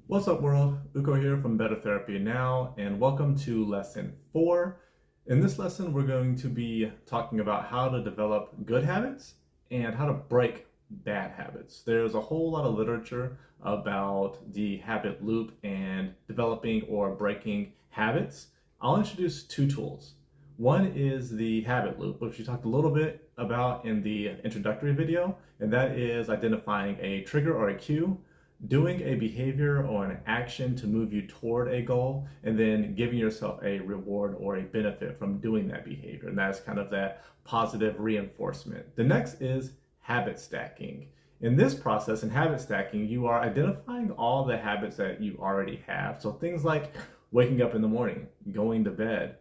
What's up, world? Uko here from Better Therapy Now, and welcome to lesson 4. In this lesson, we're going to be talking about how to develop good habits and how to break bad habits. There's a whole lot of literature about the habit loop and developing or breaking habits. I'll introduce two tools. One is the habit loop, which we talked a little bit about in the introductory video, and that is identifying a trigger or a cue, doing a behavior or an action to move you toward a goal, and then giving yourself a reward or a benefit from doing that behavior. And that's kind of that positive reinforcement. The next is habit stacking. In this process, in habit stacking, you are identifying all the habits that you already have. So things like waking up in the morning, going to bed,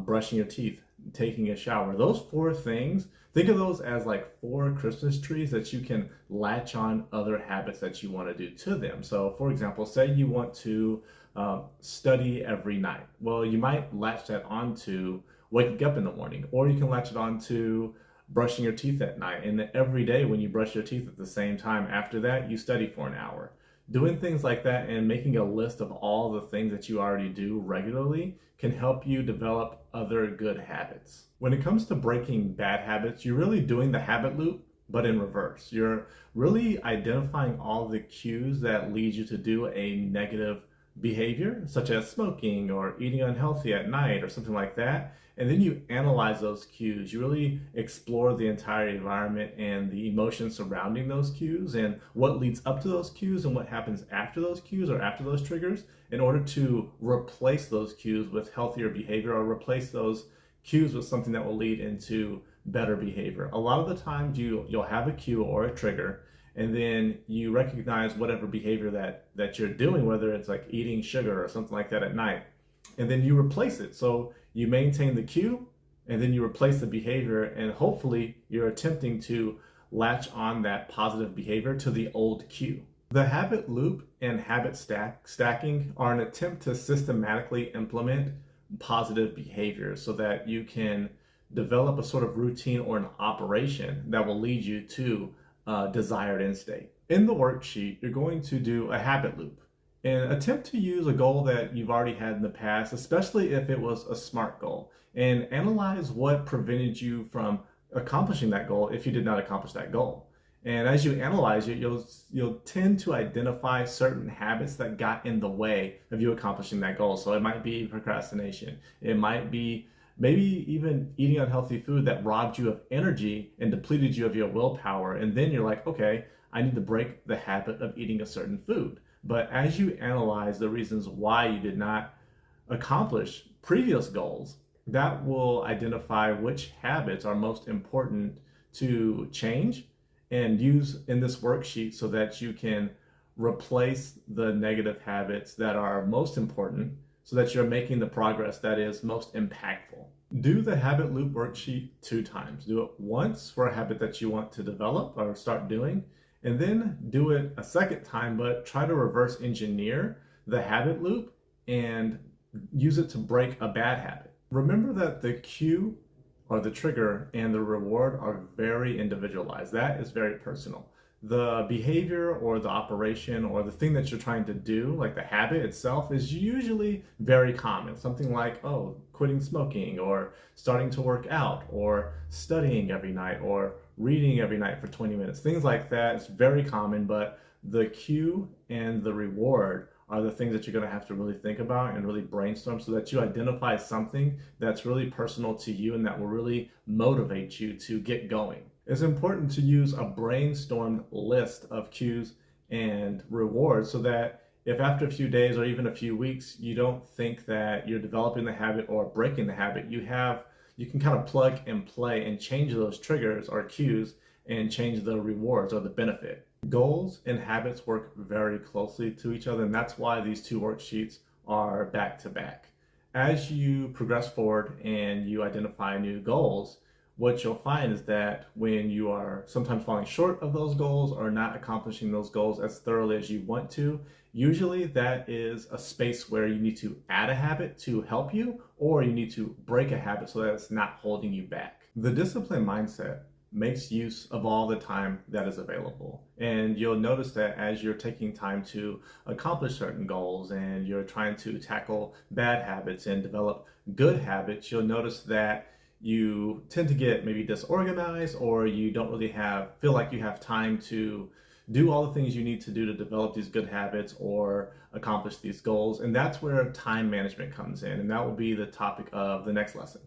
brushing your teeth, taking a shower. Those 4 things, think of those as like 4 Christmas trees that you can latch on other habits that you want to do to them. So for example, say you want to study every night. Well, you might latch that onto waking up in the morning, or you can latch it onto brushing your teeth at night. And then every day when you brush your teeth at the same time after that, you study for an hour. Doing things like that and making a list of all the things that you already do regularly can help you develop other good habits. When it comes to breaking bad habits, you're really doing the habit loop, but in reverse. You're really identifying all the cues that lead you to do a negative behavior, such as smoking or eating unhealthy at night or something like that. And then you analyze those cues. You really explore the entire environment and the emotions surrounding those cues and what leads up to those cues and what happens after those cues or after those triggers in order to replace those cues with healthier behavior or replace those cues with something that will lead into better behavior. A lot of the times you'll have a cue or a trigger, and then you recognize whatever behavior that you're doing, whether it's like eating sugar or something like that at night, and then you replace it. So you maintain the cue, and then you replace the behavior, and hopefully you're attempting to latch on that positive behavior to the old cue. The habit loop and habit stacking are an attempt to systematically implement positive behaviors so that you can develop a sort of routine or an operation that will lead you to desired end state. In the worksheet, you're going to do a habit loop and attempt to use a goal that you've already had in the past, especially if it was a SMART goal, and analyze what prevented you from accomplishing that goal if you did not accomplish that goal. And as you analyze it, you'll tend to identify certain habits that got in the way of you accomplishing that goal. So it might be procrastination. It might be maybe even eating unhealthy food that robbed you of energy and depleted you of your willpower. And then you're like, okay, I need to break the habit of eating a certain food. But as you analyze the reasons why you did not accomplish previous goals, that will identify which habits are most important to change and use in this worksheet so that you can replace the negative habits that are most important so that you're making the progress that is most impactful. Do the habit loop worksheet 2 times. Do it once for a habit that you want to develop or start doing, and then do it a second time, but try to reverse engineer the habit loop and use it to break a bad habit. Remember that the cue or the trigger and the reward are very individualized. That is very personal. The behavior or the operation or the thing that you're trying to do, like the habit itself, is usually very common. Something like, oh, quitting smoking or starting to work out or studying every night or reading every night for 20 minutes. Things like that is very common, but the cue and the reward are the things that you're going to have to really think about and really brainstorm so that you identify something that's really personal to you and that will really motivate you to get going. It's important to use a brainstormed list of cues and rewards so that if after a few days or even a few weeks you don't think that you're developing the habit or breaking the habit, you can kind of plug and play and change those triggers or cues and change the rewards or the benefit. Goals and habits work very closely to each other, and that's why these 2 worksheets are back to back. As you progress forward and you identify new goals, what you'll find is that when you are sometimes falling short of those goals or not accomplishing those goals as thoroughly as you want to, usually that is a space where you need to add a habit to help you, or you need to break a habit so that it's not holding you back. The discipline mindset makes use of all the time that is available. And you'll notice that as you're taking time to accomplish certain goals and you're trying to tackle bad habits and develop good habits, you'll notice that you tend to get maybe disorganized, or you don't really feel like you have time to do all the things you need to do to develop these good habits or accomplish these goals. And that's where time management comes in. And that will be the topic of the next lesson.